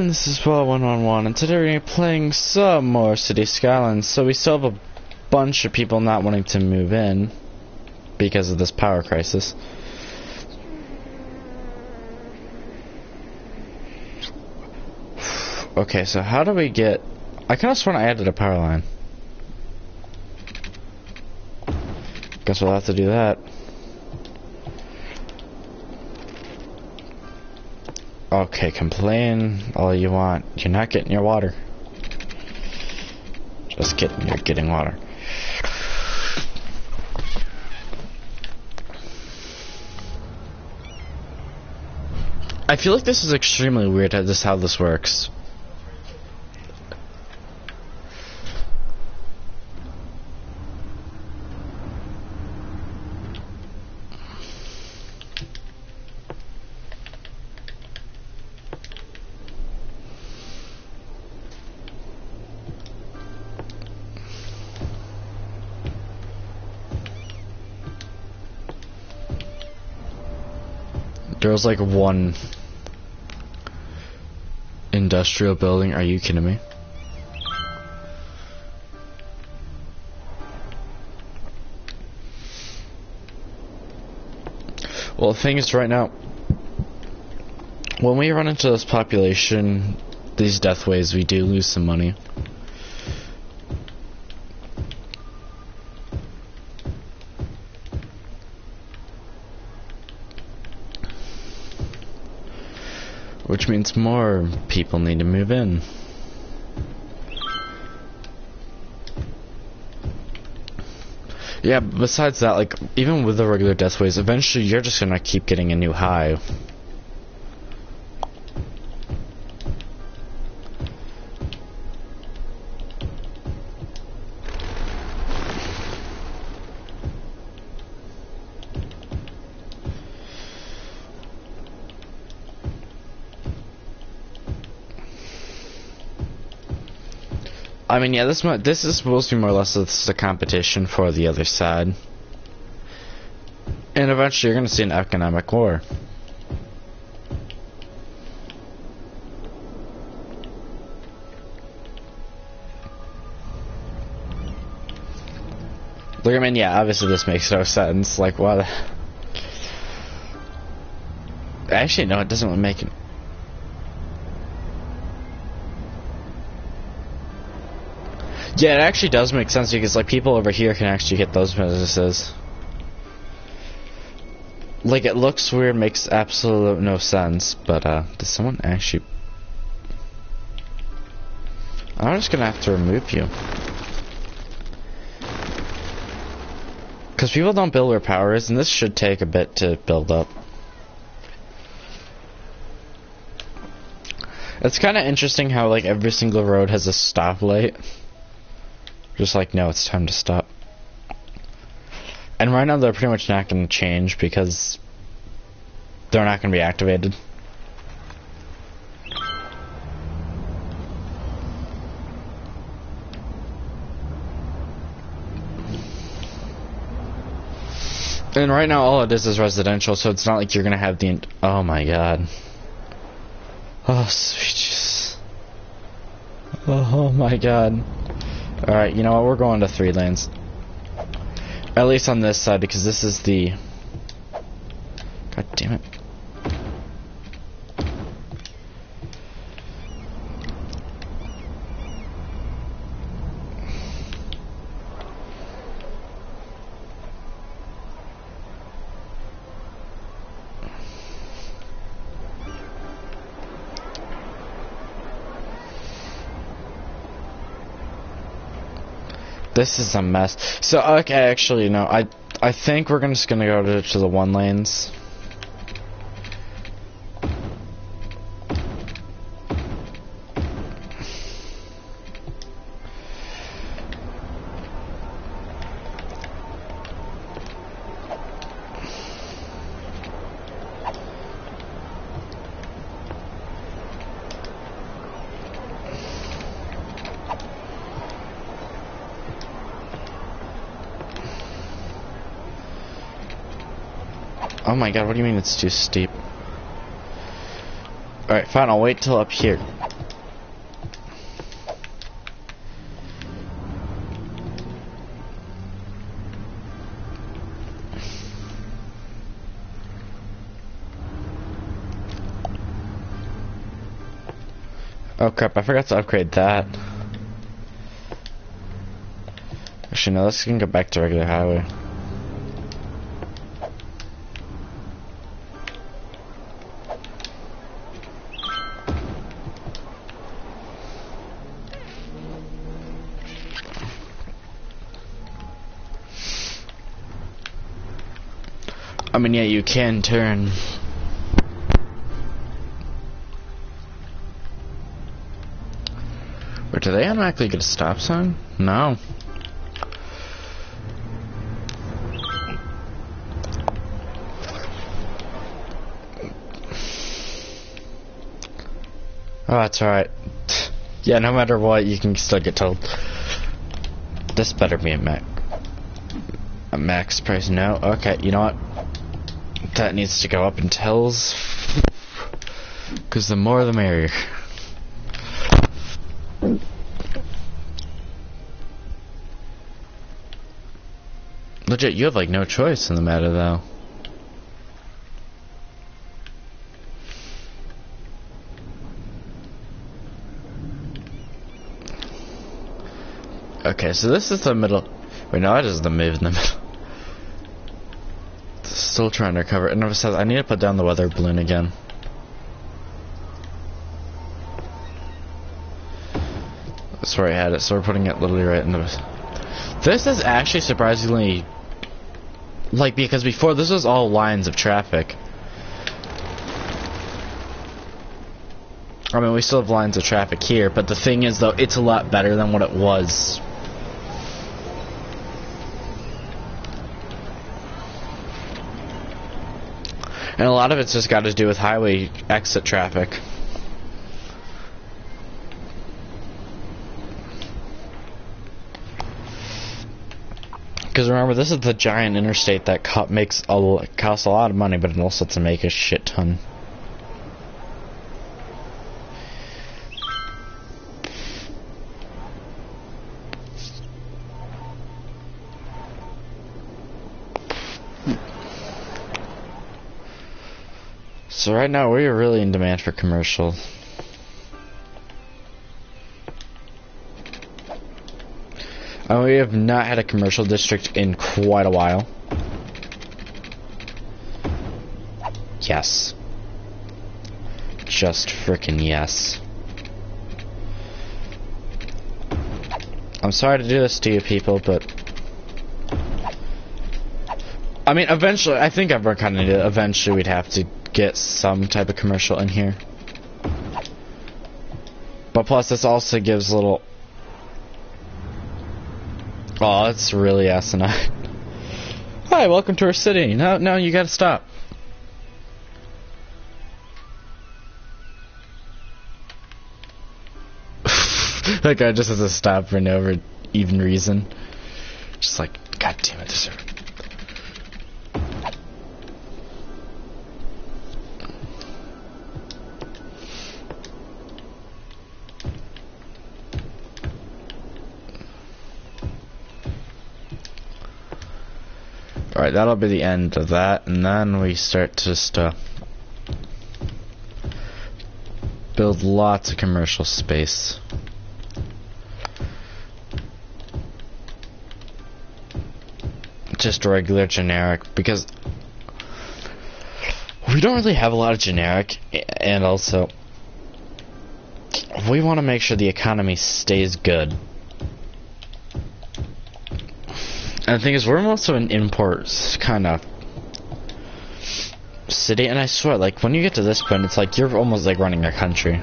everyone, this is Well111, and today we're going to be playing some more City Skylines. So we still have a bunch of people not wanting to move in because of this power crisis. Okay, so how do we get... I kind of sworn I added a power line. Guess we'll have to do that. Okay, complain all you want. You're not getting your water. Just kidding, you're getting water. I feel like this is extremely weird how this works. There was like one industrial building. Are you kidding me? Well, the thing is, right now, when we run into this population, these death waves, we do lose some money. Which means more people need to move in. Yeah, besides that, like, even with the regular death waves, eventually you're just gonna keep getting a new high. I mean, yeah, this is supposed to be more or less the competition for the other side. And eventually you're going to see an economic war. Look, I mean, yeah, obviously this makes no sense. Like, what? Actually, no, it doesn't really make it. Yeah, it actually does make sense because, like, people over here can actually hit those businesses. Like, it looks weird, makes absolute no sense, but, does someone actually... I'm just gonna have to remove you. Because people don't build where power is, and this should take a bit to build up. It's kind of interesting how, like, every single road has a stoplight. Just like, no, it's time to stop. And right now they're pretty much not going to change because they're not going to be activated. And right now all it is residential, so it's not like you're going to have the... Oh my god. Oh, sweet Jesus. Oh my god. Alright, you know what, we're going to 3 lanes. At least on this side, because this is the... God damn it. This is a mess. So, okay, actually, no, I think we're just gonna go to the 1 lanes. Oh my god, what do you mean it's too steep? Alright, fine, I'll wait till up here. Oh crap, I forgot to upgrade that. Actually, no, let's go back to regular highway. I mean, yeah, you can turn. Or do they automatically get a stop sign? No. Oh, that's alright. Yeah, no matter what, you can still get told. This better be a max price. No? Okay, you know what? That needs to go up in tells. Because the more the merrier. Legit, you have like no choice in the matter though. Okay, so this is the middle. Wait, no, that is the mid in the middle. Still trying to recover. It never says I need to put down the weather balloon again. That's where I had it, so we're putting it literally right in the. This is actually surprisingly, like, because before this was all lines of traffic. I mean, we still have lines of traffic here, but the thing is, though, it's a lot better than what it was. And a lot of it's just got to do with highway exit traffic. Because remember, this is the giant interstate that costs a lot of money, but it also to make a shit ton. So right now we are really in demand for commercial. We have not had a commercial district in quite a while. Yes. Just frickin' yes. I'm sorry to do this to you people, but I mean, eventually, I think everyone kind of did. Eventually, we'd have to get some type of commercial in here. But plus, this also gives little. Oh, that's really asinine. Hi, welcome to our city. No, you gotta stop. That guy just has to stop for no even reason. Just like, god damn it, this. Alright, that'll be the end of that, and then we start to just build lots of commercial space. Just regular generic, because we don't really have a lot of generic, and also we want to make sure the economy stays good. And the thing is, we're also an import kind of city, and I swear, like, when you get to this point, it's like you're almost like running a country.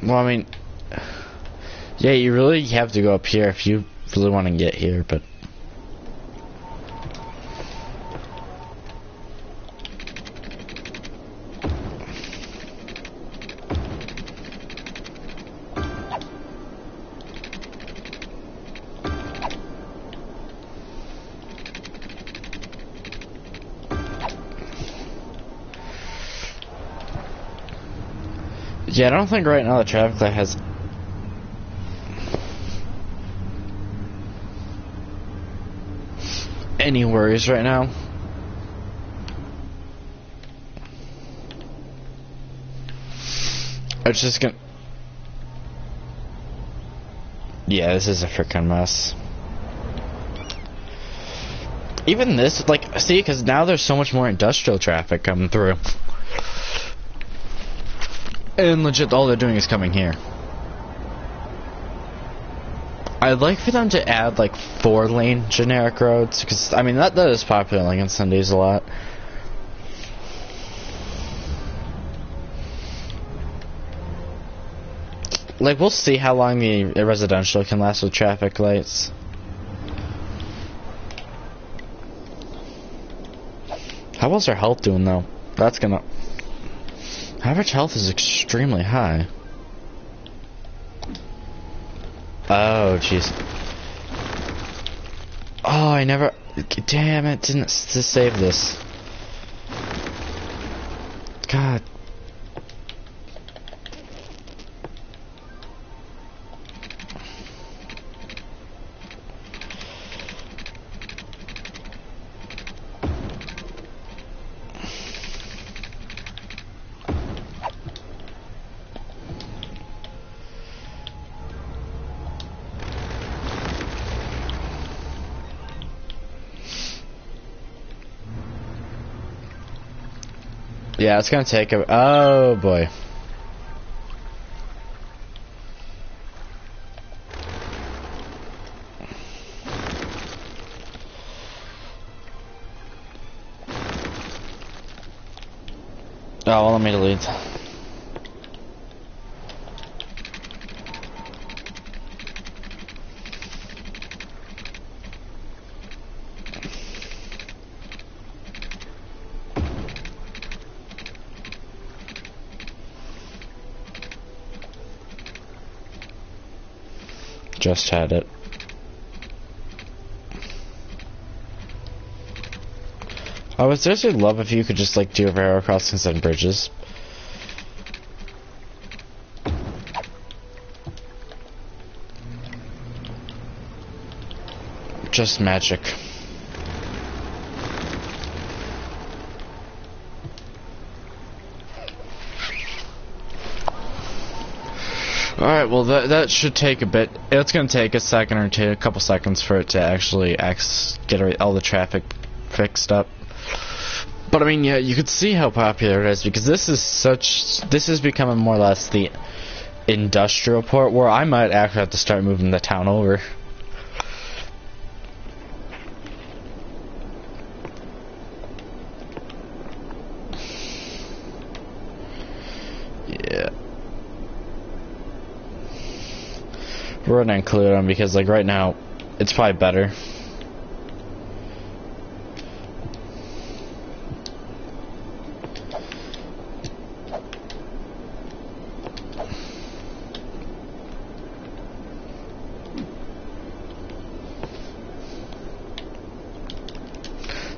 Well, I mean, yeah, you really have to go up here if you really want to get here, but Yeah, I don't think right now the traffic light has any worries right now. It's just gonna... Yeah, this is a freaking mess. Even this, like, see, because now there's so much more industrial traffic coming through. And legit, all they're doing is coming here. I'd like for them to add, like, 4-lane generic roads, because, I mean, that is popular, like, on Sundays a lot. Like, we'll see how long the residential can last with traffic lights. How well's our health doing, though? That's gonna... Average health is extremely high. Oh, jeez. Oh, I never... Damn it, didn't to save this. God. Yeah, it's gonna take a... Oh, boy. Oh, well, let me delete. Just had it. I would seriously love if you could just like do railroad crossings and bridges. Just magic. Alright, well that should take a bit. It's gonna take a second or two, a couple seconds for it to actually get all the traffic fixed up. But I mean, yeah, you could see how popular it is because this is becoming more or less the industrial port where I might actually have to start moving the town over. Yeah. We're gonna include them because, like, right now, it's probably better.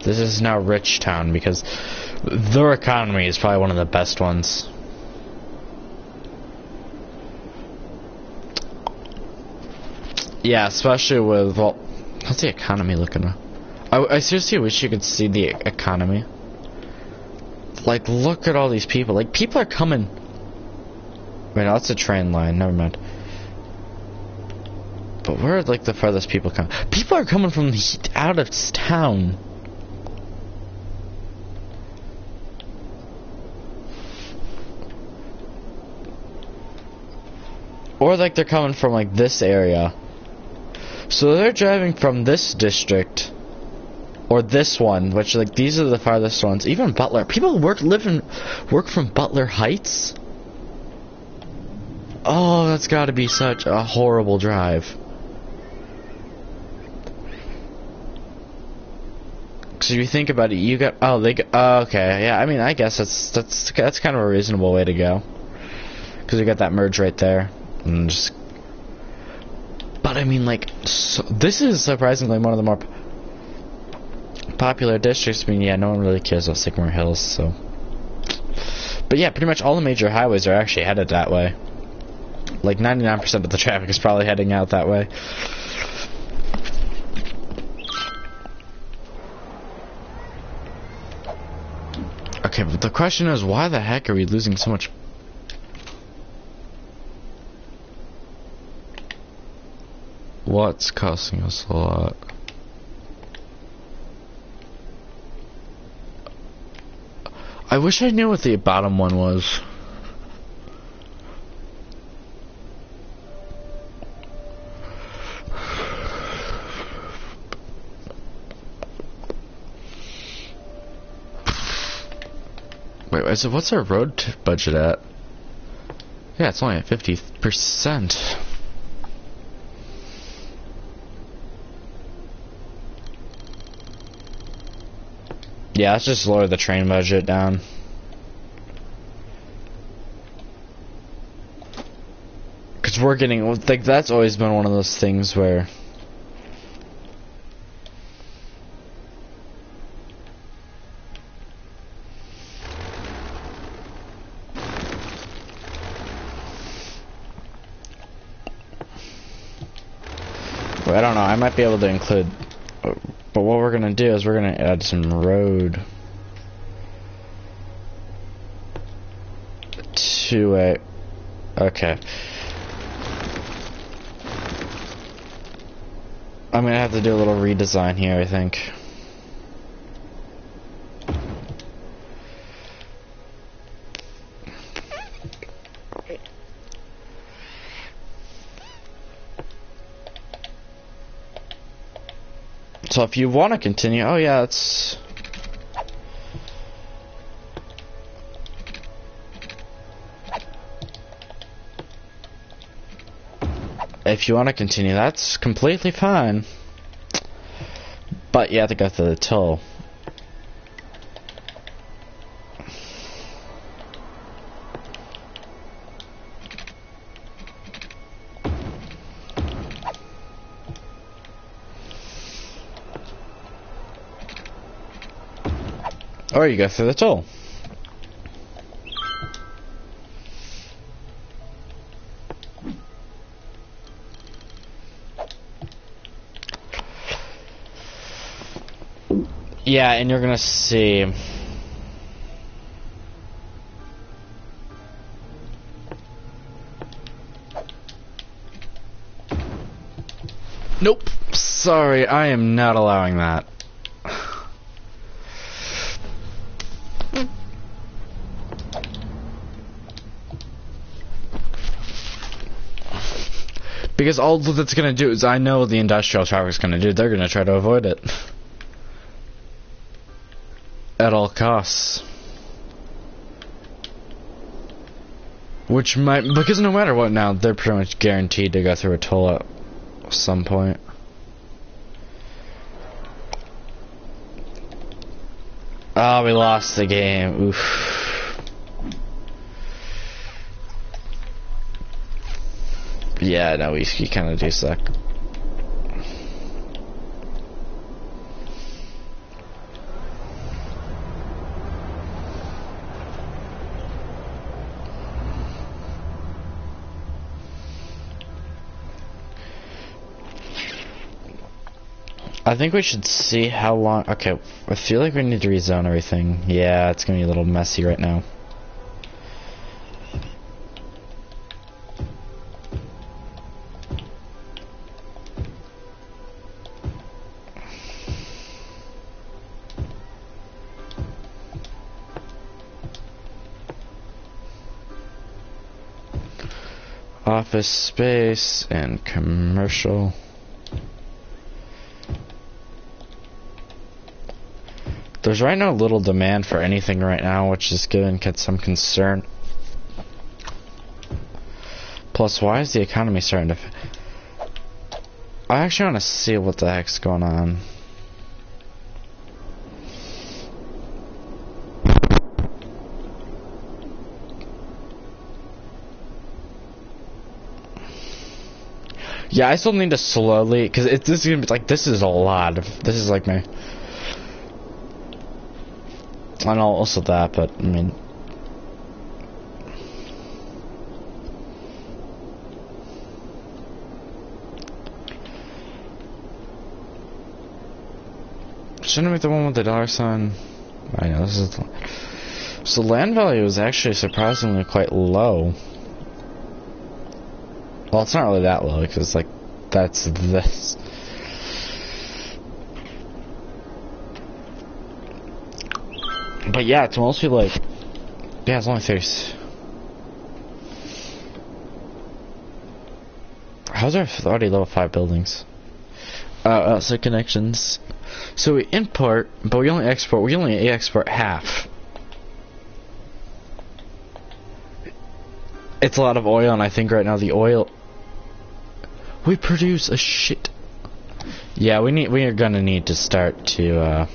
This is now Rich Town because their economy is probably one of the best ones. Yeah, especially with, well, how's the economy looking? I seriously wish you could see the economy. Like, look at all these people. Like, people are coming. Wait, no, that's a train line. Never mind. But where are, like, the farthest people come? People are coming from out of town. Or, like, they're coming from, like, this area. So they're driving from this district, or this one, which, like, these are the farthest ones. Even Butler. People work from Butler Heights? Oh, that's gotta be such a horrible drive. Because if you think about it, you got, okay, yeah, I mean, I guess that's kind of a reasonable way to go. Because you got that merge right there. And just... But I mean, like, so this is surprisingly one of the more popular districts. I mean, yeah, no one really cares about Sycamore Hills, so But yeah, pretty much all the major highways are actually headed that way. Like 99% of the traffic is probably heading out that way. Okay, but the question is, why the heck are we losing so much? What's costing us a lot? I wish I knew what the bottom one was. Wait, what's our road budget at? Yeah, it's only at 50%. Yeah, let's just lower the train budget down. Because we're getting, like, that's always been one of those things where... I don't know, I might be able to include, but what we're gonna do is we're gonna add some road to it. Okay. I'm gonna have to do a little redesign here, I think. So if you want to continue, oh yeah, it's... If you want to continue, that's completely fine. But you have to go through the toll. Or you go through the toll. Yeah, and you're gonna see... Nope. Sorry, I am not allowing that. Because all that's gonna do is, I know what the industrial traffic's gonna do, they're gonna try to avoid it. At all costs. Which might, because no matter what now, they're pretty much guaranteed to go through a toll at some point. Oh, we lost the game. Oof. Yeah, no, we kind of do suck. I think we should see how long... Okay, I feel like we need to rezone everything. Yeah, it's gonna be a little messy right now. Office space and commercial. There's right now little demand for anything right now, which is giving some concern. Plus, why is the economy starting to... I actually want to see what the heck's going on. Yeah, I still need to slowly, because this is gonna be like, this is a lot of, this is like my... And also that, but I mean, Shouldn't it be the one with the $sign? I know, this is the... So land value is actually surprisingly quite low. Well, it's not really that low, because, like, that's this. But yeah, it's mostly like... Yeah, it's only 30. How's there already level 5 buildings? So connections. So we import, but we only export. We only export half. It's a lot of oil, and I think right now the oil. We produce a shit. Yeah, we are gonna need to start to.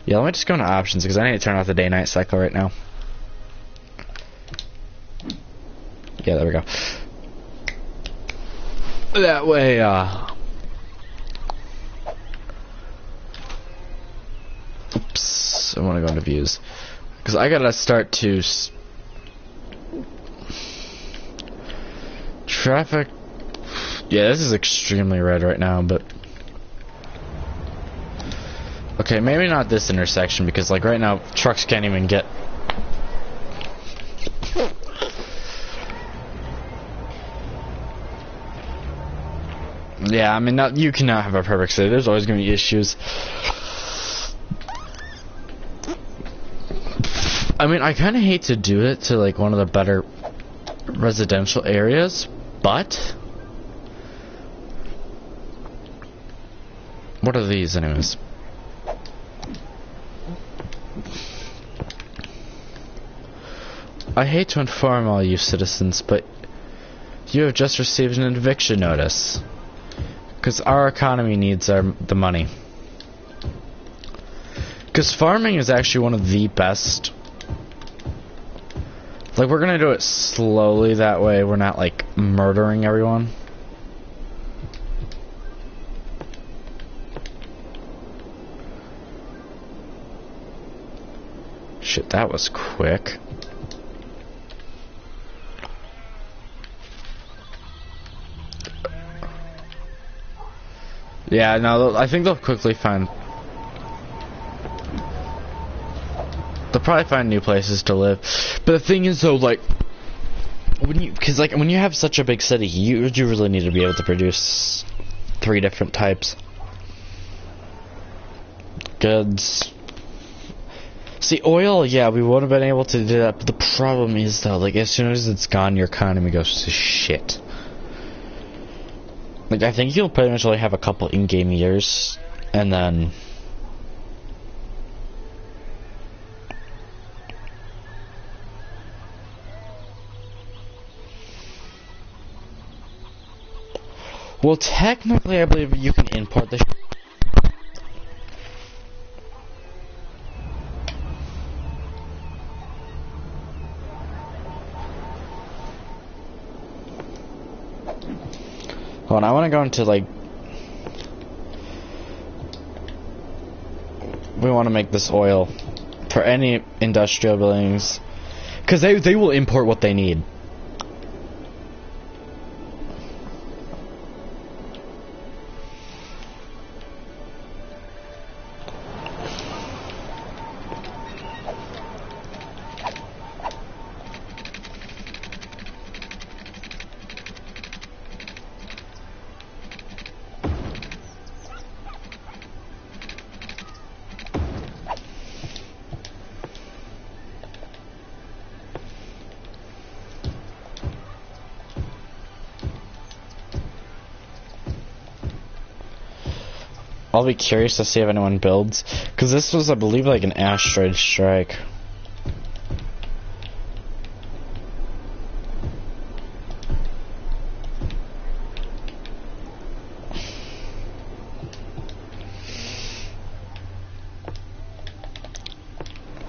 Yeah, let me just go into options because I need to turn off the day-night cycle right now. Yeah, there we go. That way, oops, I want to go into views. Because I gotta start to... Traffic... Yeah, this is extremely red right now, but... Okay, maybe not this intersection, because, like, right now, trucks can't even get... Yeah, I mean, you cannot have a perfect city. There's always going to be issues. I mean, I kind of hate to do it to, like, one of the better residential areas, but... What are these, anyways? I hate to inform all you citizens, but you have just received an eviction notice. Because our economy needs the money. Because farming is actually one of the best. Like, we're gonna do it slowly, that way we're not, like, murdering everyone. Shit, that was quick. Yeah, no, I think they'll quickly find... They'll probably find new places to live. But the thing is, though, like... Because, like, when you have such a big city, you really need to be able to produce 3 different types. Goods. See, oil, yeah, we would have been able to do that, but the problem is, though, like, as soon as it's gone, your economy goes to shit. Like, I think you'll pretty much only have a couple in-game years, and then... Well, technically, I believe you can import the... Hold on, I want to go into, like... We want to make this oil for any industrial buildings. Because they will import what they need. I'll be curious to see if anyone builds, because this was, I believe, like an asteroid strike.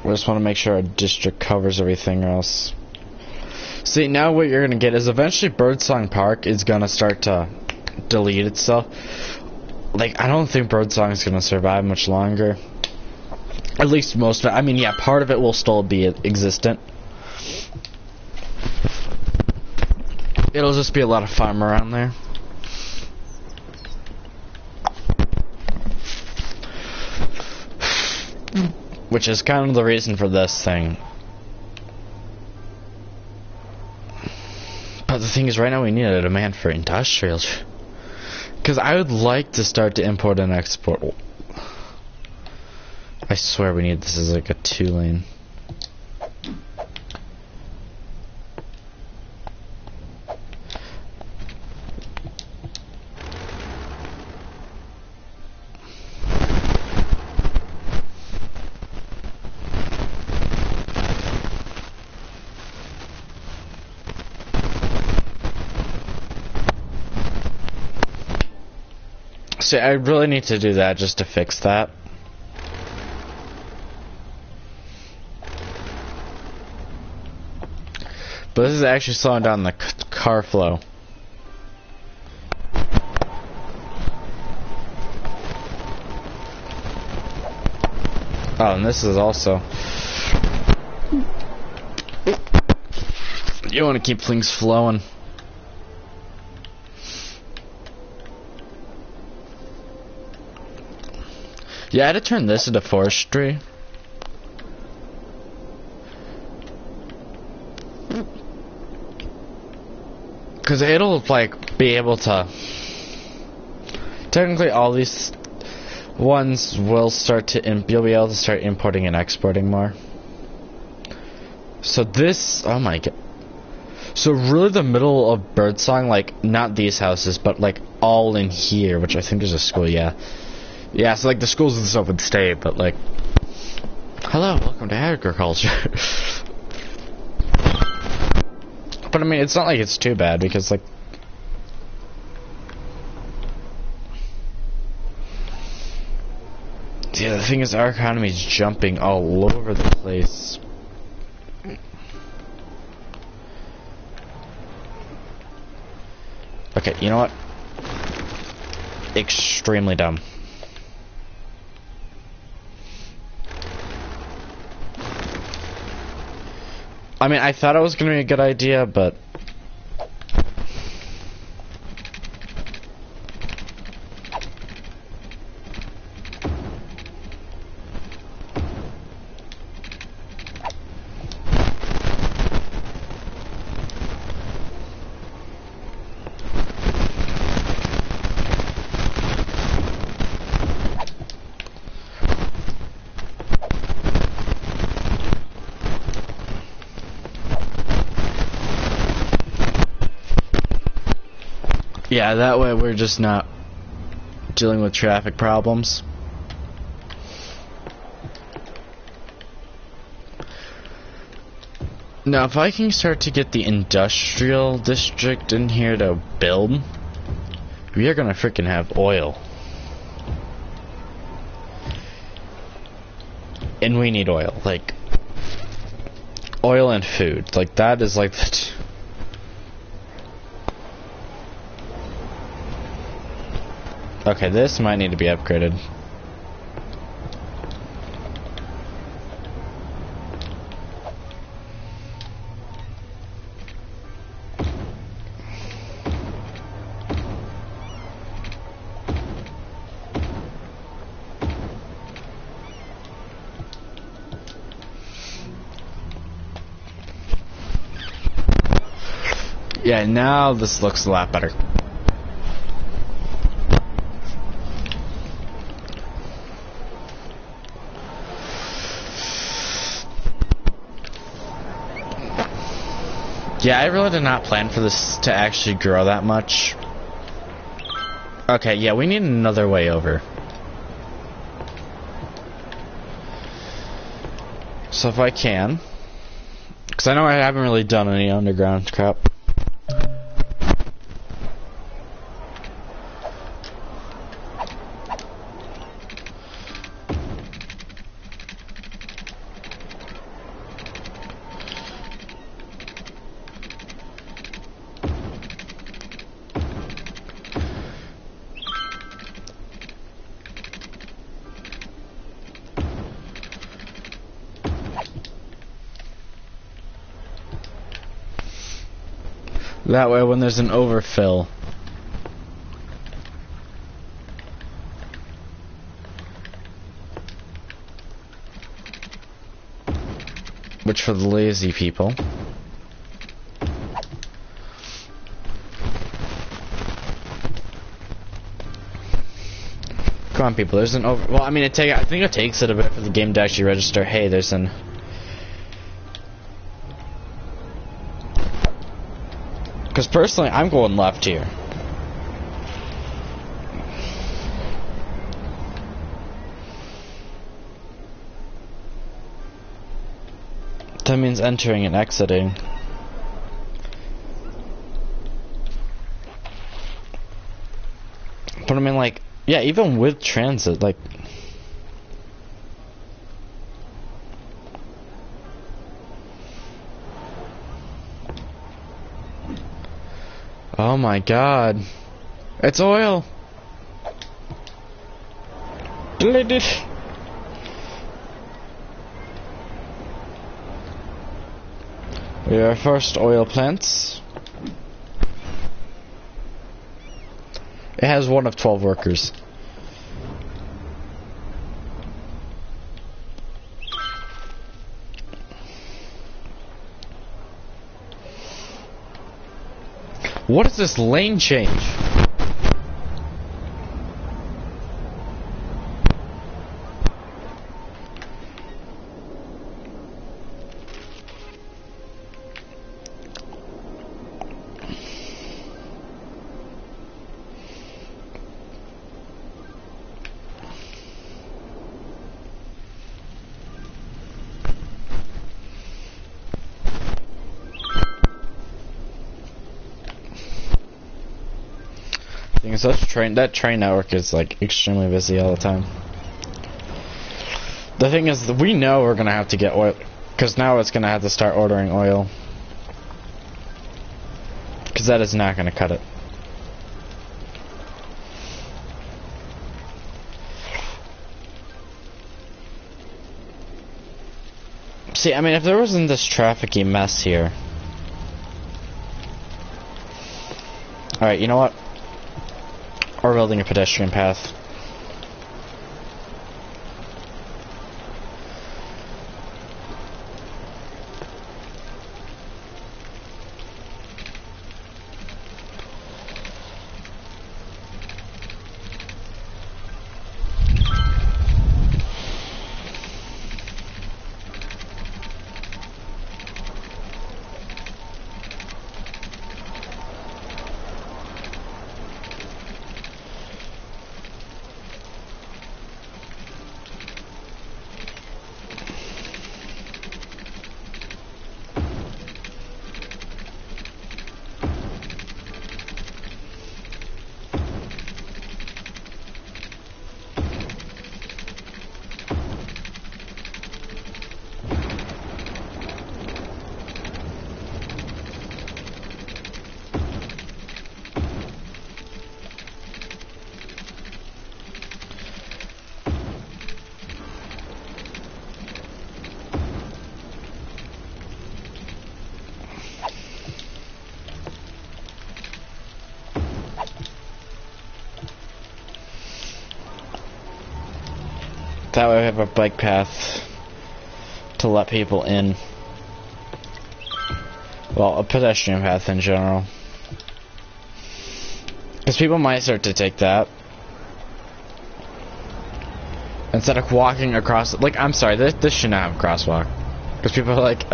We just want to make sure our district covers everything else. See, now what you're going to get is eventually Birdsong Park is going to start to delete itself. Like, I don't think Birdsong is going to survive much longer. At least most of it. I mean, yeah, part of it will still be existent. It'll just be a lot of farm around there. Which is kind of the reason for this thing. But the thing is, right now we need a demand for industrial. Because I would like to start to import and export. I swear we need this as like a 2-lane. See, I really need to do that just to fix that. But this is actually slowing down the car flow. Oh, and this is also... You want to keep things flowing. Yeah, I had to turn this into forestry. Because it'll, like, be able to... Technically, all these ones will start to... You'll be able to start importing and exporting more. So this... Oh my god. So really the middle of Birdsong, like, not these houses, but, like, all in here, which I think is a school, yeah. Yeah, so, like, the schools and stuff would stay, but, like... Hello, welcome to agriculture. But, I mean, it's not like it's too bad, because, like... Yeah, the thing is, our economy is jumping all over the place. Okay, you know what? Extremely dumb. I mean, I thought it was going to be a good idea, but... Yeah, that way we're just not dealing with traffic problems. Now, if I can start to get the industrial district in here to build, we are gonna freaking have oil. And we need oil, like, oil and food. Like, that is like the... Okay, this might need to be upgraded. Yeah, now this looks a lot better. Yeah, I really did not plan for this to actually grow that much. Okay, yeah, we need another way over. So if I can... Because I know I haven't really done any underground crap. That way, when there's an overfill, which for the lazy people. Come on, people. There's an over. Well, I mean, I think it takes it a bit for the game to actually register. Hey, there's an. Because personally, I'm going left here. That means entering and exiting. But I mean, like, yeah, even with transit, like... Oh my god. It's oil! We are first oil plants. It has one of 12 workers. What is this lane change? So that train network is like extremely busy all the time. The thing is, we know we're gonna have to get oil, because now it's gonna have to start ordering oil, because that is not gonna cut it. See, I mean, if there wasn't this trafficy mess here. Alright, you know what? We're building a pedestrian path. That way we have a bike path to let people in. Well, a pedestrian path in general. Because people might start to take that instead of walking across. Like, I'm sorry, this should not have a crosswalk. Because people are like,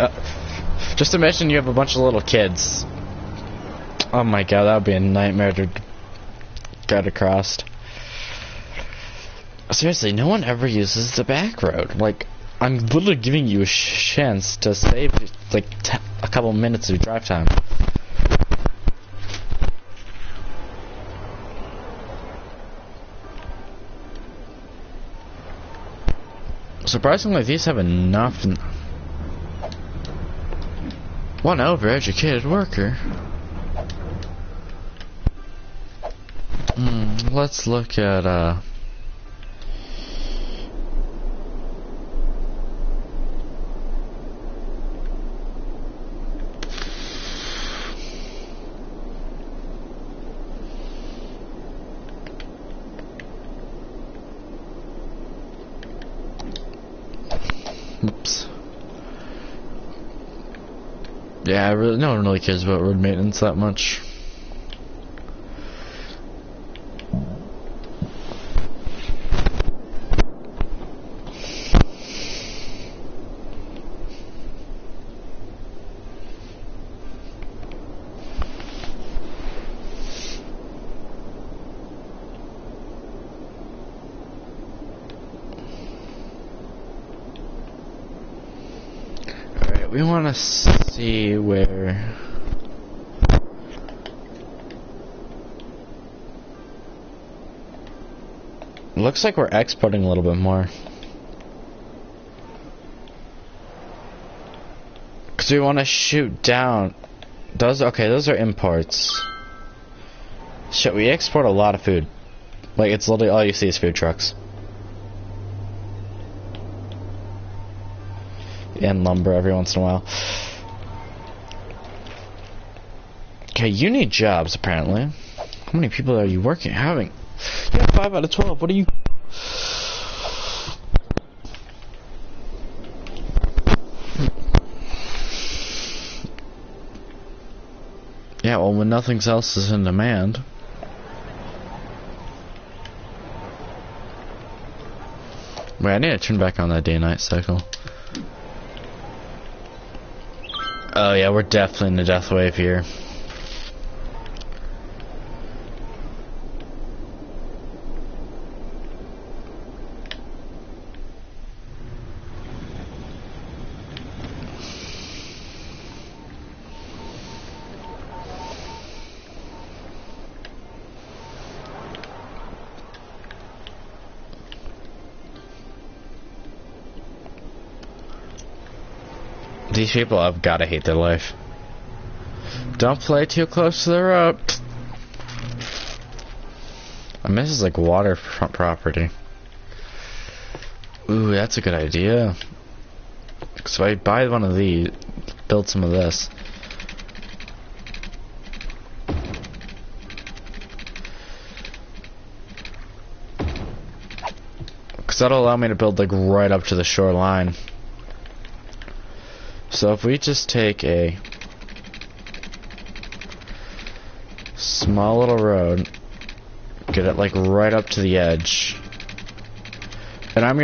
just imagine you have a bunch of little kids. Oh my god, that would be a nightmare to get across. Seriously, no one ever uses the back road. Like, I'm literally giving you a chance to save, like, a couple minutes of drive time. Surprisingly, these have enough. One overeducated worker. Let's look at, oops. Yeah, no one really cares about road maintenance that much. We want to see where... Looks like we're exporting a little bit more. Because we want to shoot down... Those are imports. Shit, we export a lot of food. Like, it's literally all you see is food trucks. And lumber every once in a while. Okay, you need jobs apparently. How many people are you having? You have 5 out of 12. What are you? Yeah, well, when nothing else is in demand. Wait, I need to turn back on that day-night cycle. Oh yeah, we're definitely in the death wave here. These people have got to hate their life. Don't play too close to the rope. And this is like waterfront property. Ooh, that's a good idea. So I buy one of these, build some of this. Because that'll allow me to build like right up to the shoreline. So if we just take a small little road, get it like right up to the edge, and I'm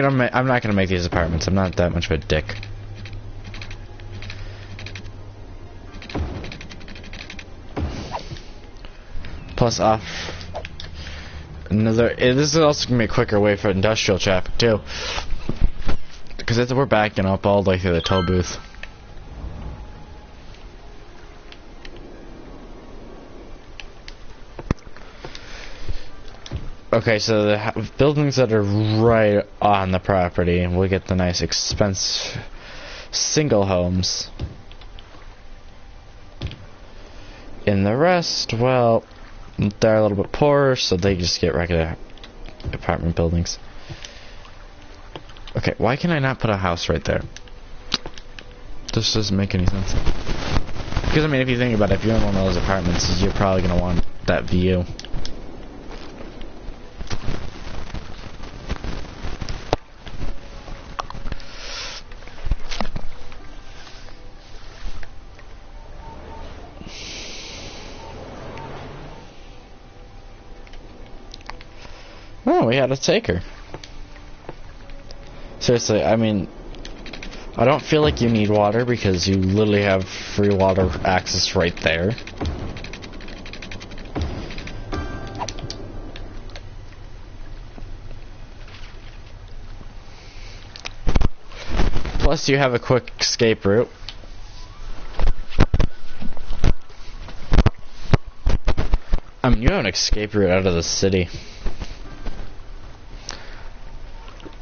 not gonna make these apartments. I'm not that much of a dick. Plus off another. This is also gonna be a quicker way for industrial traffic too, because we're backing up all the way through the toll booth. Okay, so the buildings that are right on the property, we'll get the nice expensive single homes. In the rest, well, they're a little bit poorer, so they just get regular apartment buildings. Okay, why can I not put a house right there? This doesn't make any sense. Because, I mean, if you think about it, if you're in one of those apartments, you're probably going to want that view. Oh, we had a taker. Seriously, I mean, I don't feel like you need water because you literally have free water access right there. Plus, you have a quick escape route. I mean, you have an escape route out of the city.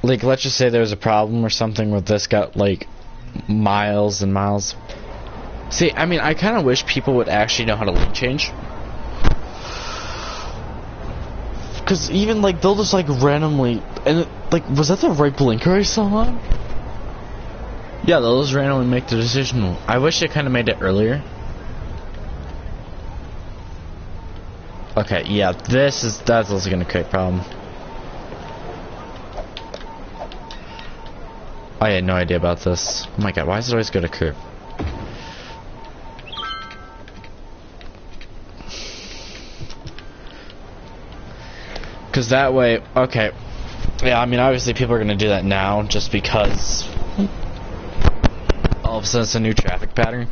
Like, let's just say there's a problem or something with this got, like, miles and miles. See, I mean, I kind of wish people would actually know how to lane change. Because even, like, they'll just, like, randomly... And, like, was that the right blinker I saw on? Yeah, they'll just randomly make the decision. I wish they kind of made it earlier. Okay, yeah, that's also going to create a problem. I had no idea about this. Oh my god, why does it always go to curve? Because that way, okay. Yeah, I mean, obviously people are going to do that now just because all of a sudden it's a new traffic pattern.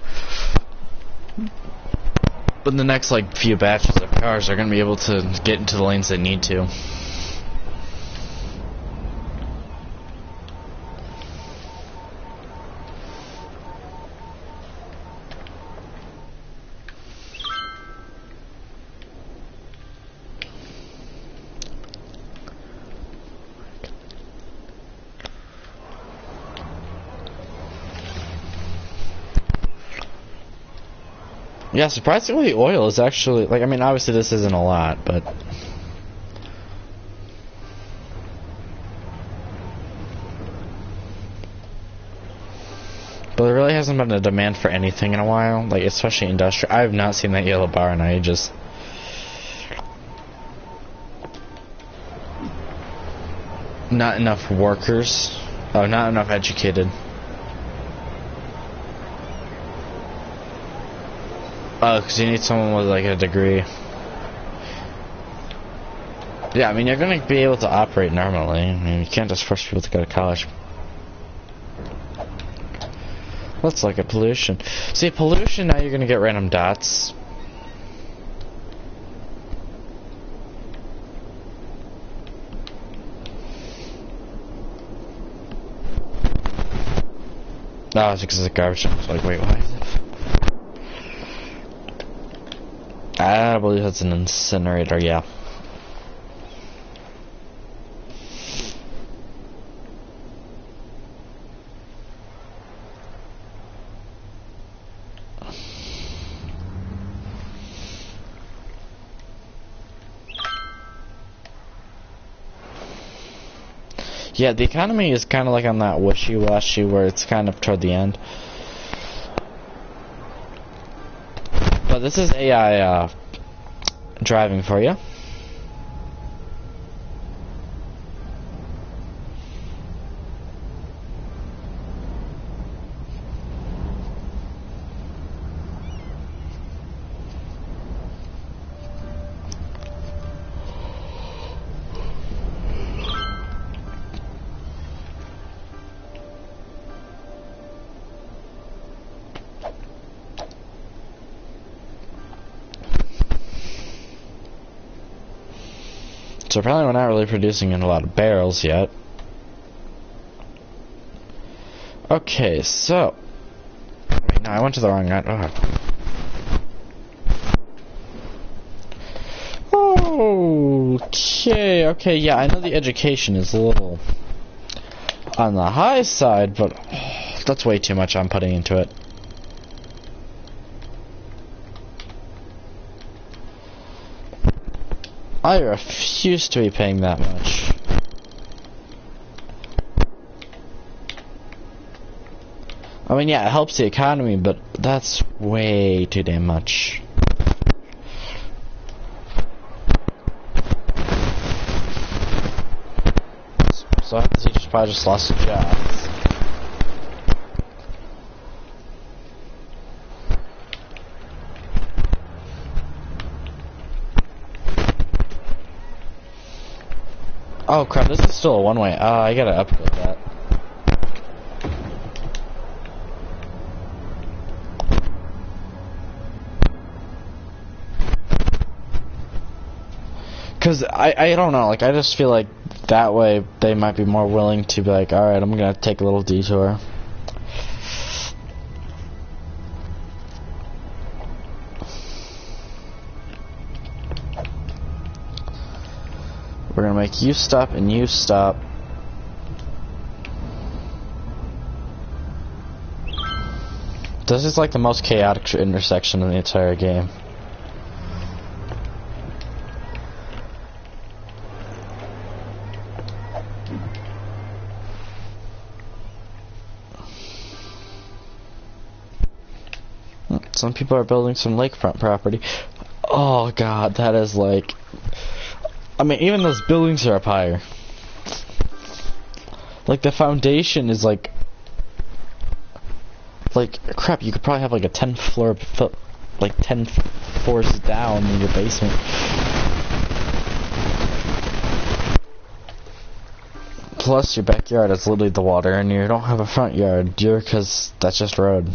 But in the next, like, few batches of cars are going to be able to get into the lanes they need to. Yeah, surprisingly, oil is actually, like, I mean, obviously this isn't a lot, but... But there really hasn't been a demand for anything in a while, like, especially industrial. I have not seen that yellow bar in ages. Not enough workers. Oh, not enough educated. Oh, because you need someone with, like, a degree. Yeah, I mean, you're going to be able to operate normally. I mean, you can't just force people to go to college. Let's look at pollution. See, pollution, now you're going to get random dots. No, it's because it's garbage. I was like, wait, why is it? I believe that's an incinerator, yeah. Yeah, the economy is kind of like on that wishy-washy where it's kind of toward the end. But this is AI driving for you. So apparently we're not really producing in a lot of barrels yet. Okay, so... Wait, no, I went to the wrong end. Oh. Okay, yeah, I know the education is a little on the high side, but that's way too much I'm putting into it. I refuse to be paying that much. I mean, yeah, it helps the economy, but that's way too damn much. So he just probably just lost his jobs. Oh crap, this is still a one-way. I gotta upgrade that. Cause I don't know, like I just feel like that way they might be more willing to be like, alright, I'm gonna take a little detour. We're gonna make you stop and you stop. This is like the most chaotic intersection in the entire game. Some people are building some lakefront property. Oh god, that is like... I mean, even those buildings are up higher. Like, the foundation is like... Like, crap, you could probably have like a 10 floor... Like, 10 floors down in your basement. Plus, your backyard is literally the water, and you don't have a front yard, because that's just road.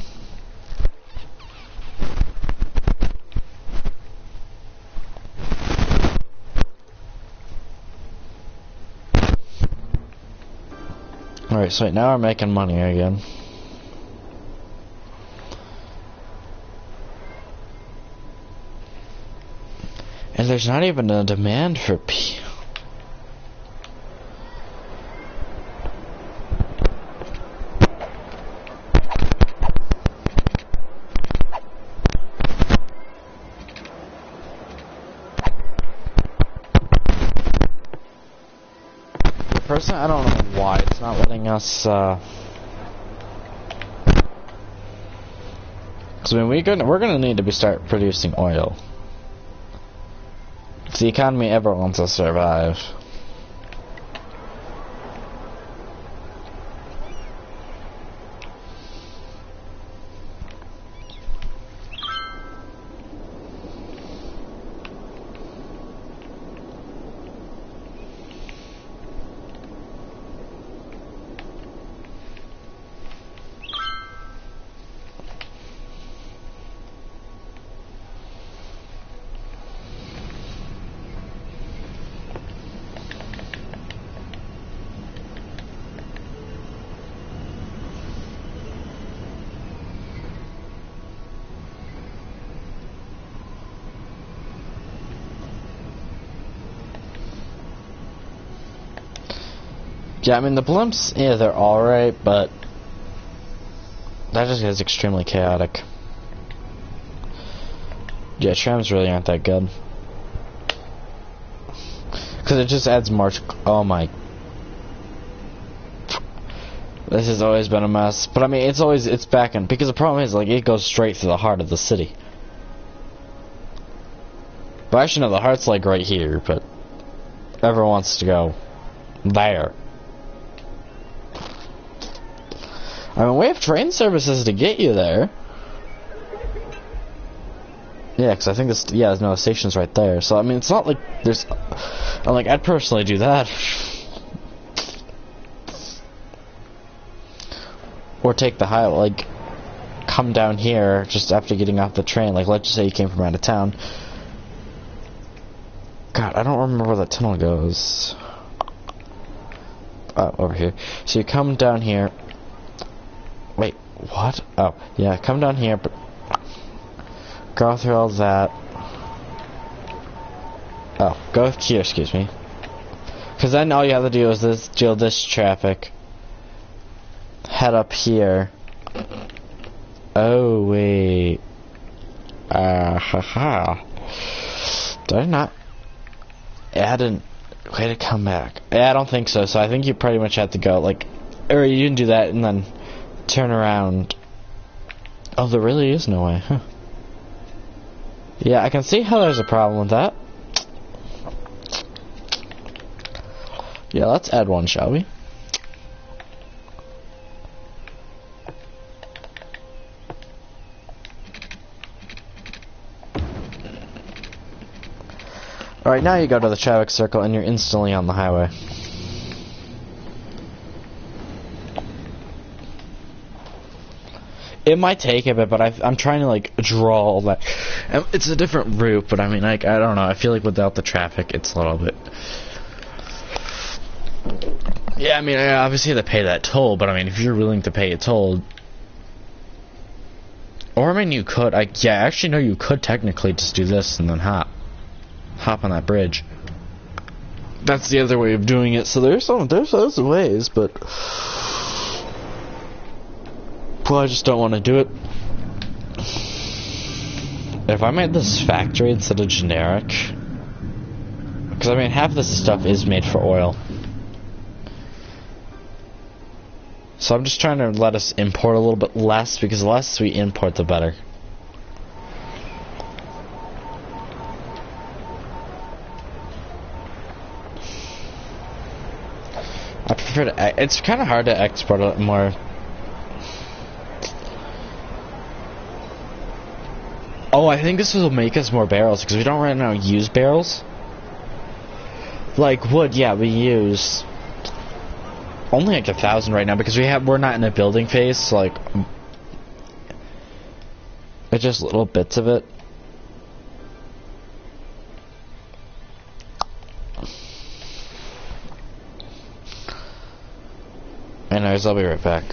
Alright, so now we're making money again. And there's not even a demand for pee. Personally, I don't know why it's not letting us, 'cause I mean, we're gonna need to start producing oil. If the economy ever wants to survive. Yeah, I mean, the blimps, yeah, they're alright, but that just is extremely chaotic. Yeah, trams really aren't that good. Because it just adds more... Oh my... This has always been a mess. But I mean, it's back in... Because the problem is, like, it goes straight through the heart of the city. But actually, no, the heart's, like, right here, but... Everyone wants to go... there. I mean, we have train services to get you there. Yeah, because I think this... Yeah, no, the station's right there. So, I mean, it's not like there's... Like, I'd personally do that. Or take the highway, like... Come down here just after getting off the train. Like, let's just say you came from out of town. God, I don't remember where that tunnel goes. Oh, over here. So you come down here... Wait, what? Oh, yeah, come down here, but go through all that. Oh, go here, excuse me. Because then all you have to do is deal this traffic. Head up here. Oh, wait. Haha. Did I not add an way to come back? Yeah, I don't think so, so I think you pretty much have to go, like, or you can do that and then turn around. Oh, there really is no way, huh? Yeah, I can see how there's a problem with that. Yeah, let's add one, shall we? Alright, now you go to the traffic circle and you're instantly on the highway. It might take a bit, but I'm trying to, like, draw all that. It's a different route, but I mean, like, I don't know. I feel like without the traffic, it's a little bit... Yeah, I mean, I obviously have to pay that toll, but I mean, if you're willing to pay a toll... Or, I mean, you could... Yeah, actually, no, you could technically just do this and then hop on that bridge. That's the other way of doing it, so there's those ways, but... Well, I just don't want to do it. If I made this factory instead of generic... Because, I mean, half this stuff is made for oil. So I'm just trying to let us import a little bit less, because the less we import, the better. I prefer to... It's kind of hard to export it more... Oh, I think this will make us more barrels, because we don't right now use barrels. Like wood, yeah, we use. only like 1,000 right now because we're not in a building phase, so like it's just little bits of it. Anyways, I'll be right back.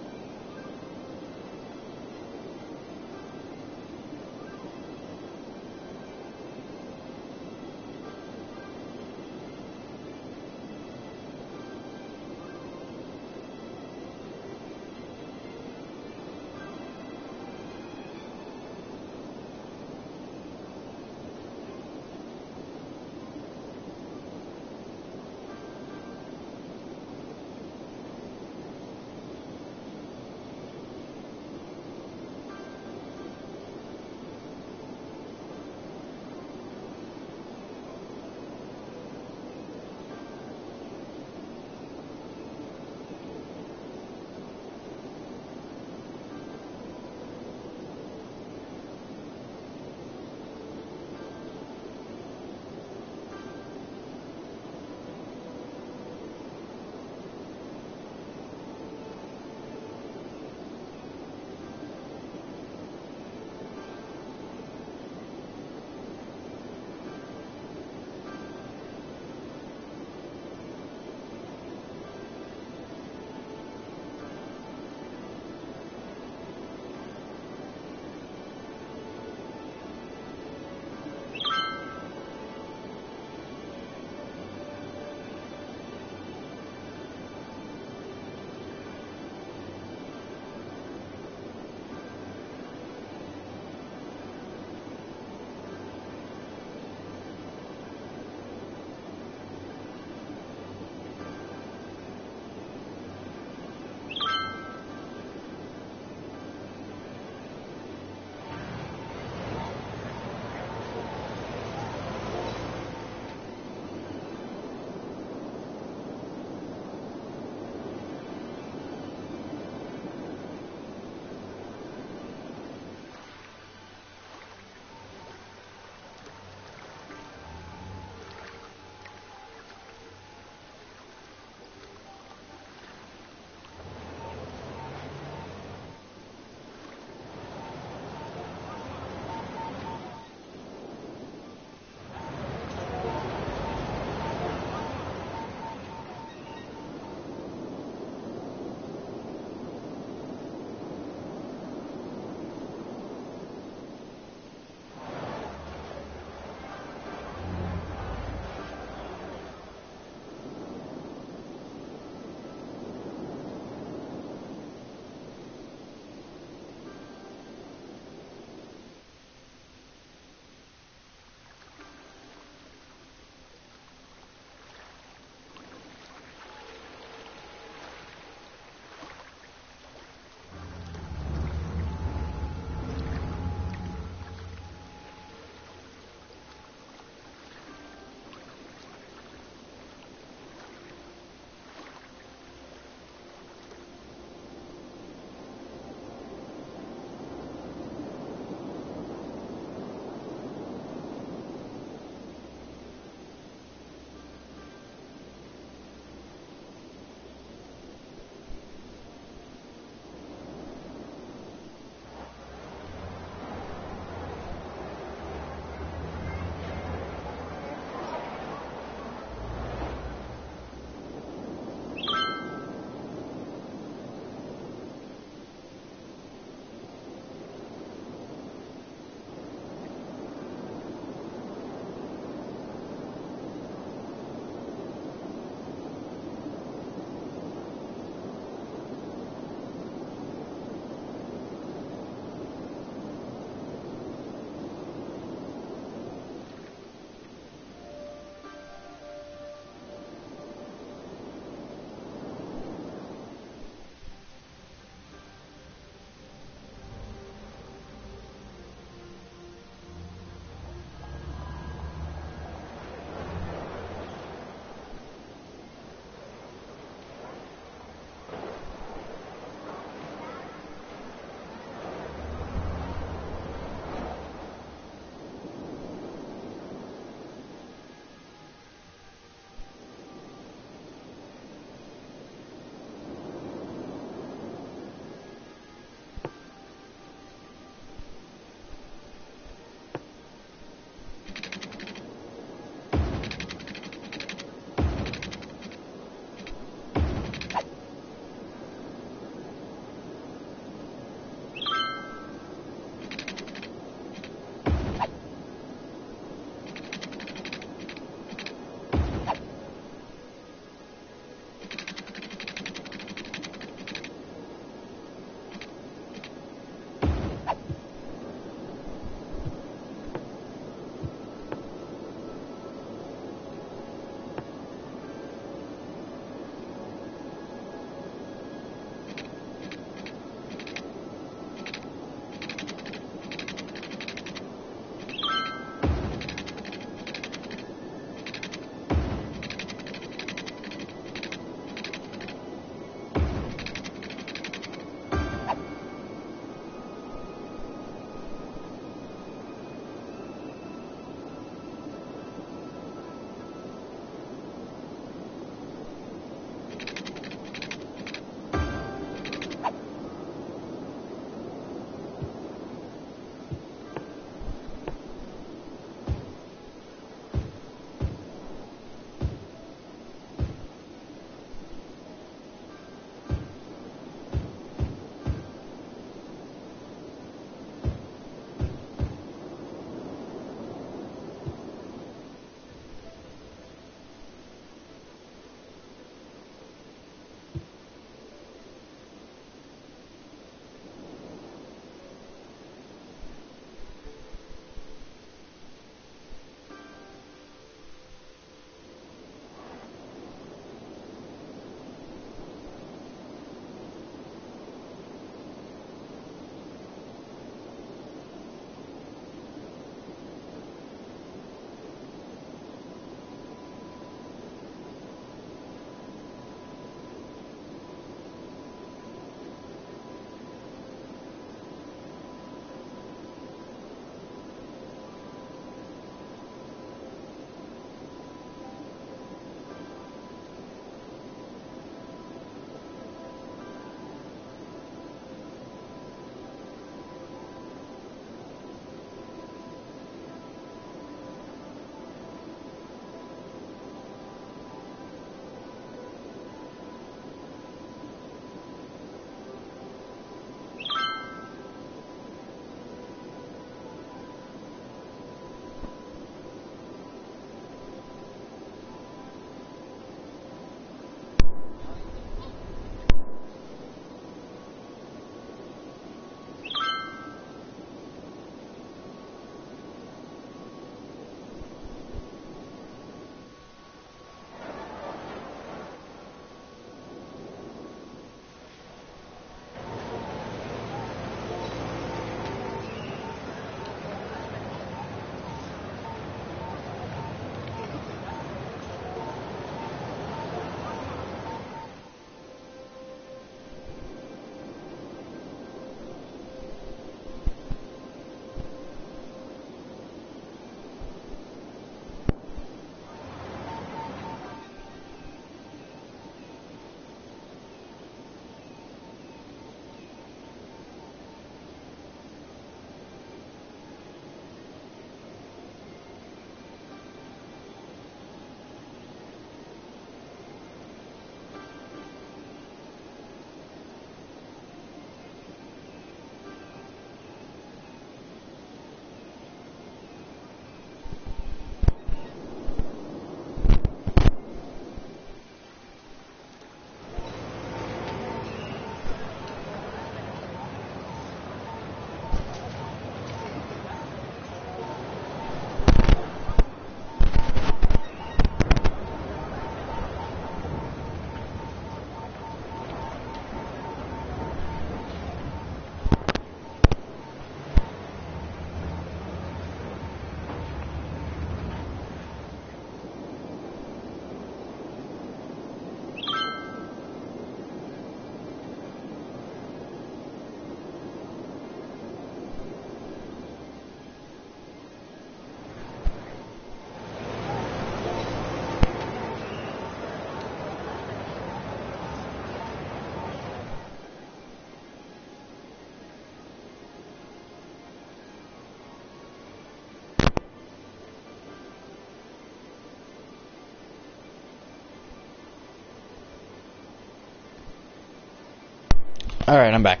Alright, I'm back.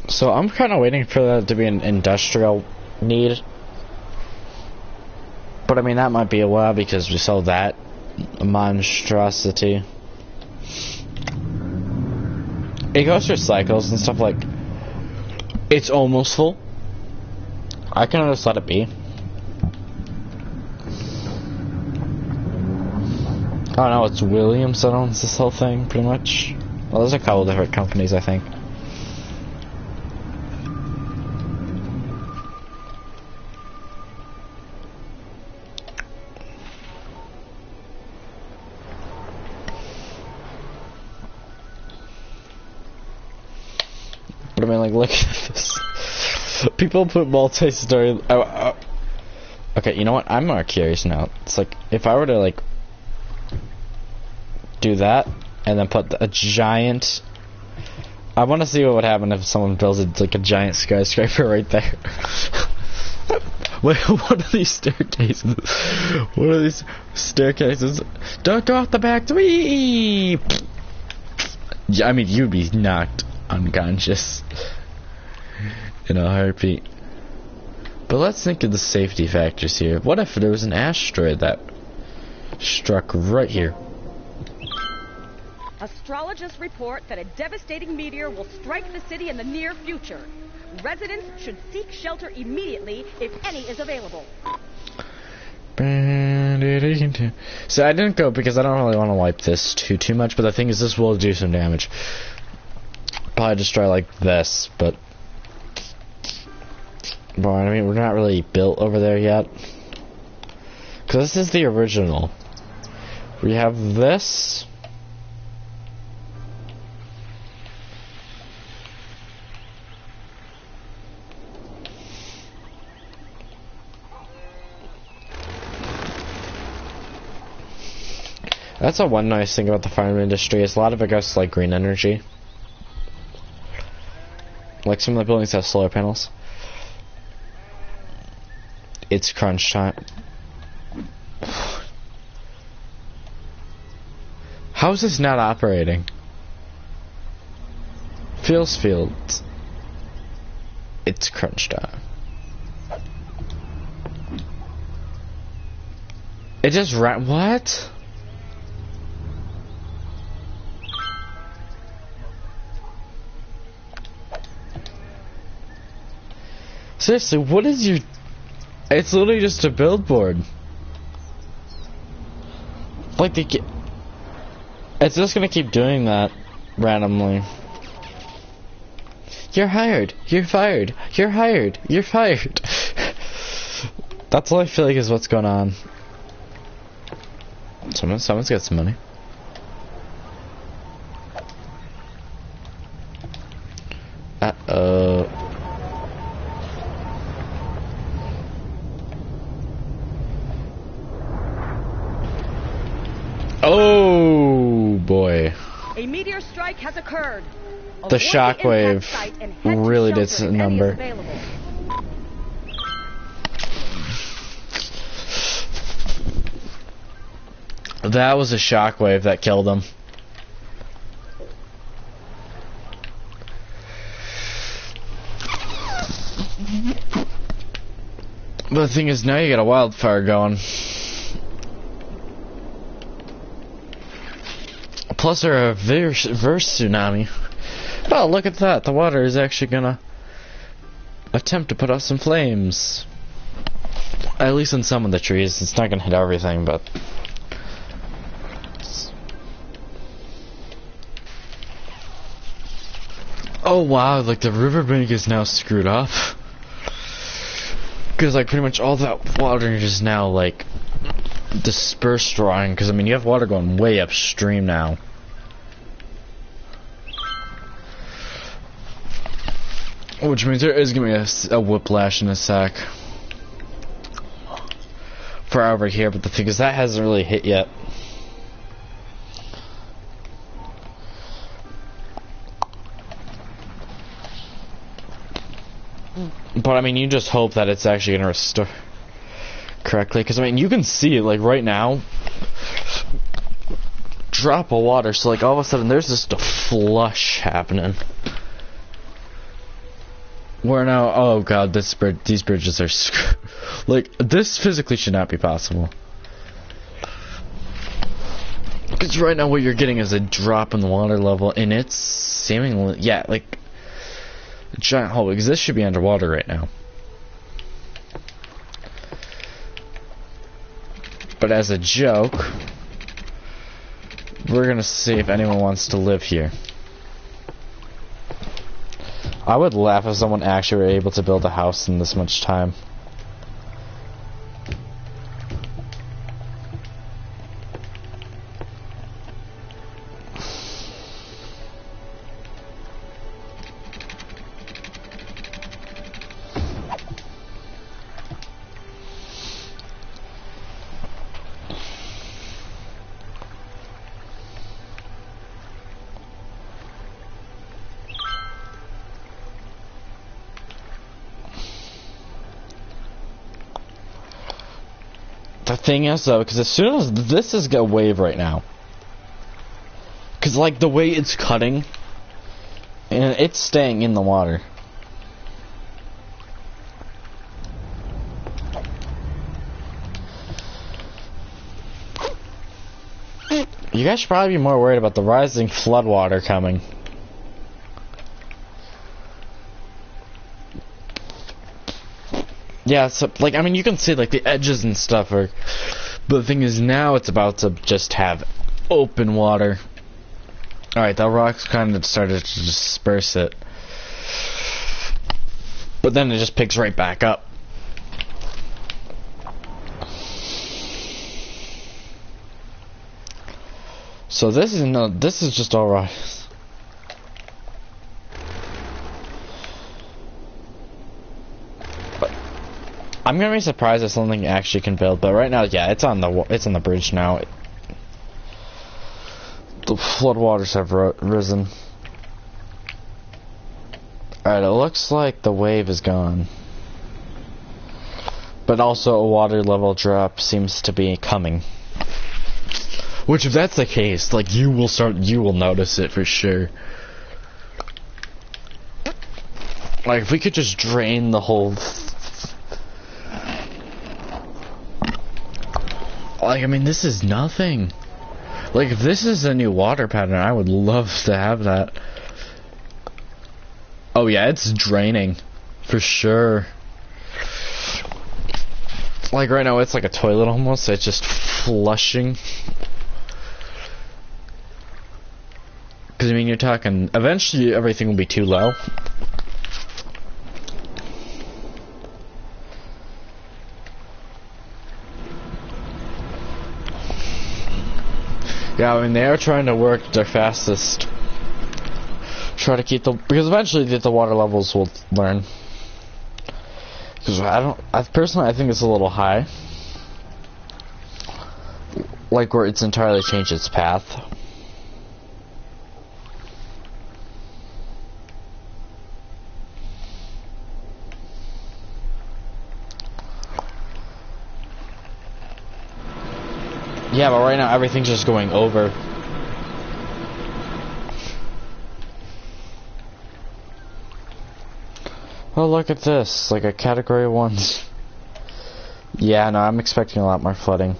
So I'm kind of waiting for that to be an industrial need. But I mean, that might be a while because we saw that monstrosity. It goes through cycles and stuff like... It's almost full. I can just let it be. Oh no, it's Williams that owns this whole thing, pretty much. Well, there's a couple different companies, I think. But I mean, like, look at this. People put multi-story... okay, you know what? I'm more curious now. It's like, if I were to, like, do that, and then put a giant... I want to see what would happen if someone builds like a giant skyscraper right there. Wait, what are these staircases? What are these staircases? Don't go off the back three! I mean, you'd be knocked unconscious in a heartbeat. But let's think of the safety factors here. What if there was an asteroid that struck right here? Astrologists report that a devastating meteor will strike the city in the near future. Residents should seek shelter immediately if any is available. So I didn't go because I don't really want to wipe this too much, but the thing is this will do some damage. Probably destroy like this, but I mean, we're not really built over there yet. Because this is the original. We have this. That's a one nice thing about the farm industry is a lot of it goes to like green energy. Like some of the buildings have solar panels. It's crunch time. How is this not operating? Field. It's crunch time. It just ran. What? Seriously, what is your... It's literally just a billboard. Like, it's just gonna keep doing that randomly. You're hired. You're fired. You're hired. You're fired. That's all I feel like is what's going on. Someone's got some money. Uh-oh. Oh boy. A meteor strike has occurred. The shockwave really did a number. That was a shockwave that killed him. But the thing is, now you got a wildfire going. Plus, there are a reverse tsunami. Oh, look at that. The water is actually gonna attempt to put out some flames. At least in some of the trees. It's not gonna hit everything, but... Oh wow, like the riverbank is now screwed up. Because like pretty much all that water is now like dispersed drawing. Because I mean you have water going way upstream now. Which means there is going to be a whiplash in a sec. For over here, but the thing is that hasn't really hit yet. But I mean, you just hope that it's actually going to restore correctly. Because I mean, you can see it like right now. drop of water, so like all of a sudden there's just a flush happening. Where now, oh god, these bridges are like, this physically should not be possible. Because right now what you're getting is a drop in the water level, and it's seemingly, yeah, like a giant hole, because this should be underwater right now. But as a joke, we're gonna see if anyone wants to live here. I would laugh if someone actually were able to build a house in this much time. The thing is though, because as soon as this is a wave right now, because like the way it's cutting, and it's staying in the water. You guys should probably be more worried about the rising floodwater coming. Yeah, so, like, I mean, you can see, like, the edges and stuff are... But the thing is, now it's about to just have open water. Alright, that rock's kind of started to disperse it. But then it just picks right back up. So this is just alright. I'm gonna be surprised if something actually can build, but right now, yeah, it's on the bridge now. The floodwaters have risen. Alright, it looks like the wave is gone, but also a water level drop seems to be coming. Which, if that's the case, like you will notice it for sure. Like if we could just drain the whole. Like, I mean, this is nothing. Like, if this is a new water pattern, I would love to have that. Oh yeah, it's draining. For sure. Like, right now, it's like a toilet almost. It's just flushing. Because, I mean, you're talking... Eventually, everything will be too low. Yeah, I mean, they are trying to work their fastest. Try to keep the... Because eventually the water levels will learn. Because personally, I think it's a little high. Like, where it's entirely changed its path. Yeah, but right now everything's just going over. Oh, look at this, like a category 1. Yeah, no, I'm expecting a lot more flooding.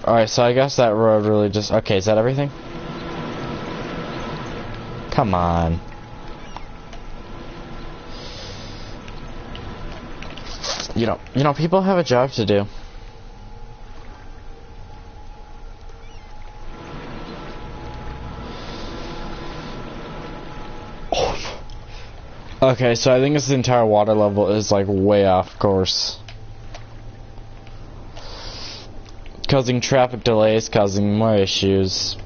Alright, so I guess that road really just... Okay, is that everything? Come on. You know, people have a job to do. Okay, so I think this entire water level is like way off course. Causing traffic delays, causing more issues.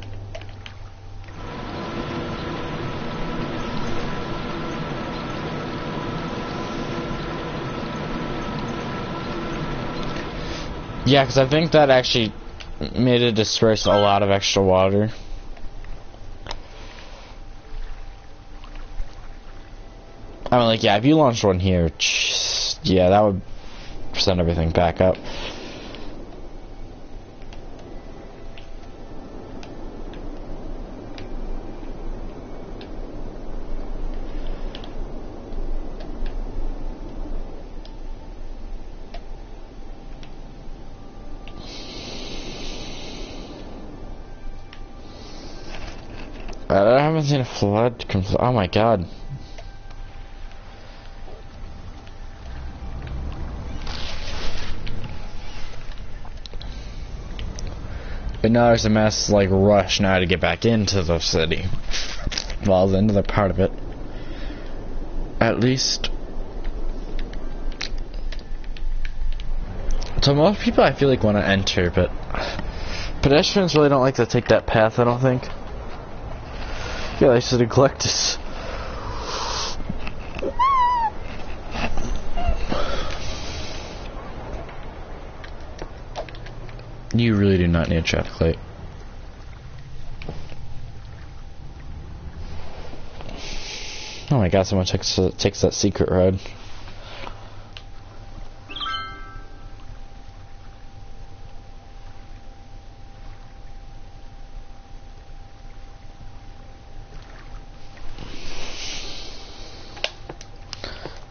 Yeah, because I think that actually made it disperse a lot of extra water. I mean, like, yeah, if you launched one here, yeah, that would send everything back up. I haven't seen a flood. Oh my god. But now there's a mass, like, rush now to get back into the city. Well, the another part of it. At least. So most people, I feel like, want to enter, but pedestrians really don't like to take that path, I don't think. Yeah, they should neglect this. You really do not need a traffic light. Oh my god, someone takes that secret road.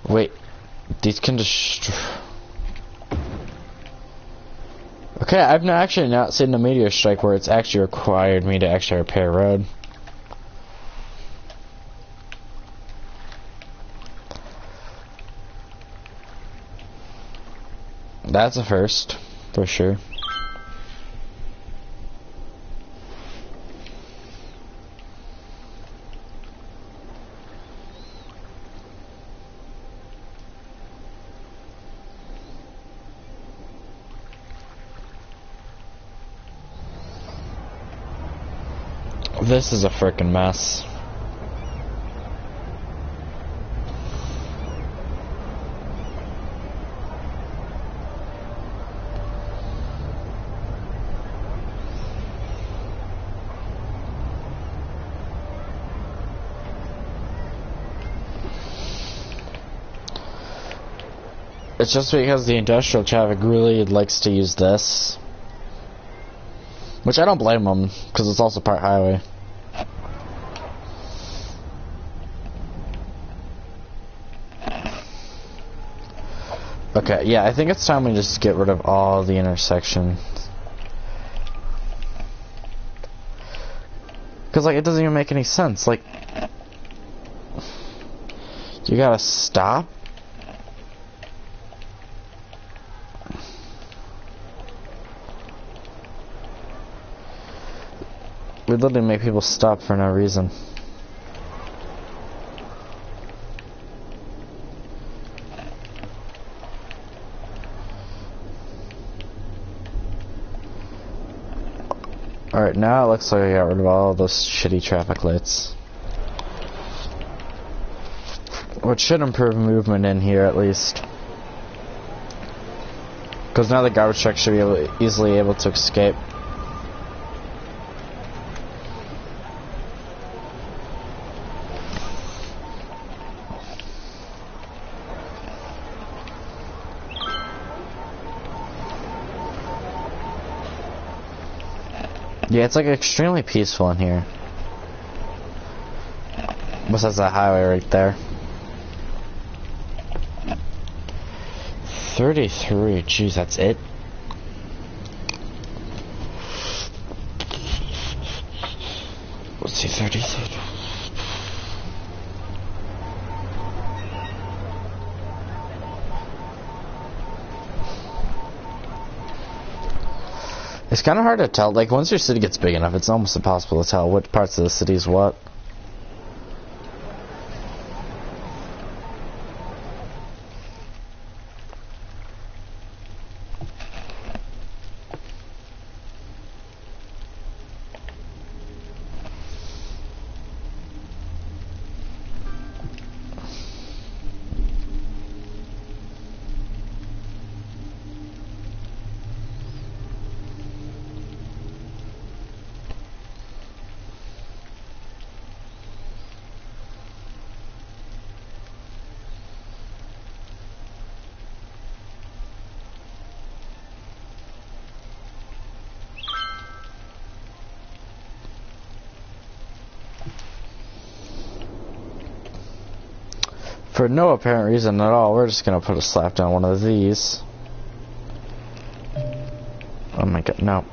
Wait, these can destroy. Okay, I've actually not seen a meteor strike where it's actually required me to actually repair a road. That's a first, for sure. This is a frickin' mess. It's just because the industrial traffic really likes to use this. Which I don't blame them, because it's also part highway. Okay, yeah, I think it's time we just get rid of all the intersections. Because, like, it doesn't even make any sense. Like, you gotta stop? We literally make people stop for no reason. Alright, now it looks like I got rid of all those shitty traffic lights. Which should improve movement in here at least. Because now the garbage truck should be easily able to escape. Yeah, it's like extremely peaceful in here. Besides that highway right there. 33, jeez, that's it? Let's see, 33. It's kind of hard to tell. Like, once your city gets big enough, it's almost impossible to tell what parts of the city is what. For no apparent reason at all, we're just gonna put a slap down one of these. Oh my god, no.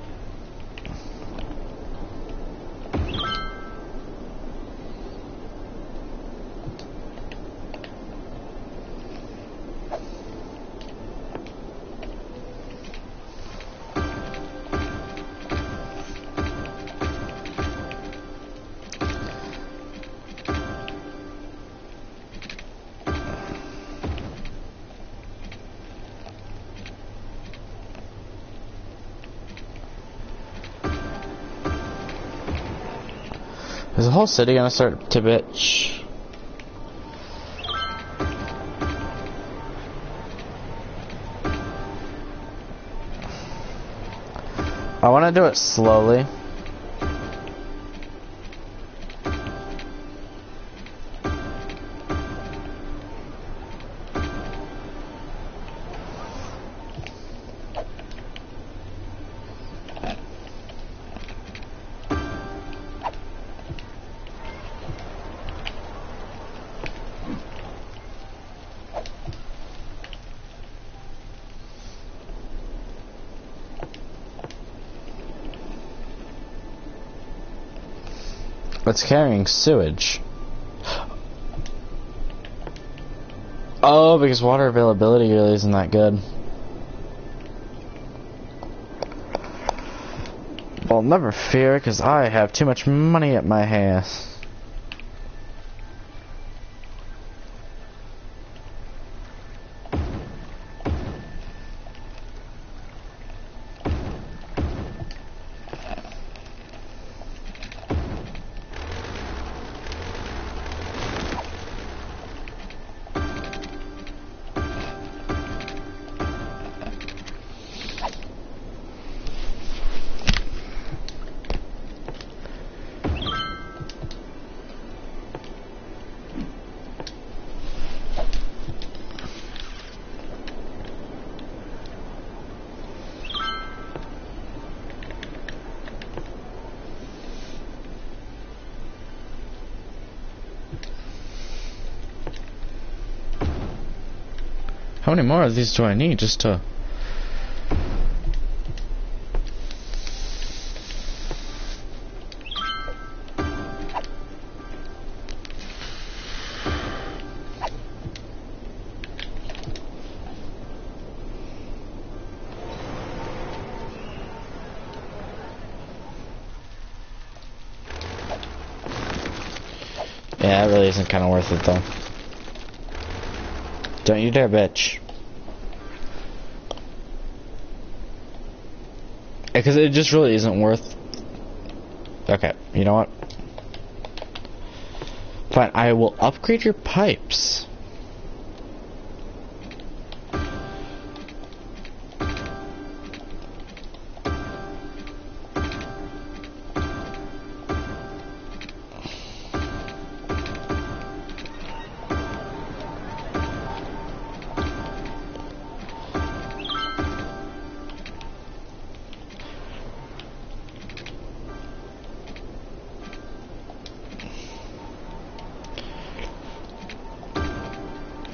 Is the whole city gonna start to bitch? I wanna do it slowly. It's carrying sewage. Oh, because water availability really isn't that good. Well, never fear, because I have too much money at my house. How many more of these do I need just to... Yeah, it really isn't kind of worth it though. Don't you dare, bitch. Because it just really isn't worth... Okay, you know what? Fine, I will upgrade your pipes.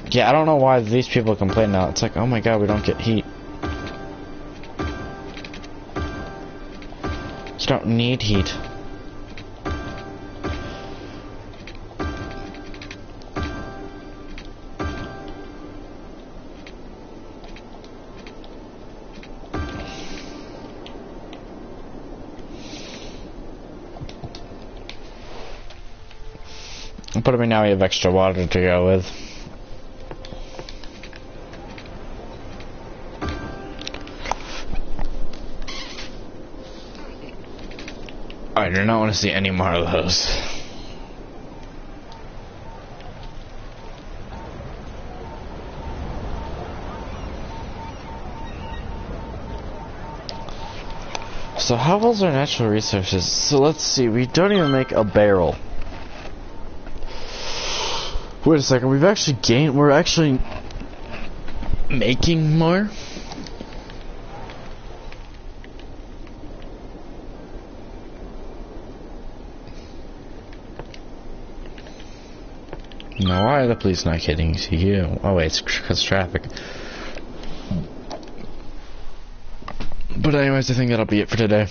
Yeah, I don't know why these people complain now. It's like, oh my god, we don't get heat. You don't need heat. But I mean, now we have extra water to go with. I do not want to see any more of those. So how well's our natural resources? So let's see, we don't even make a barrel. Wait a second, we've actually gained, we're actually making more? Now, why are the police not getting to you? Oh wait, it's because traffic. But anyways, I think that'll be it for today.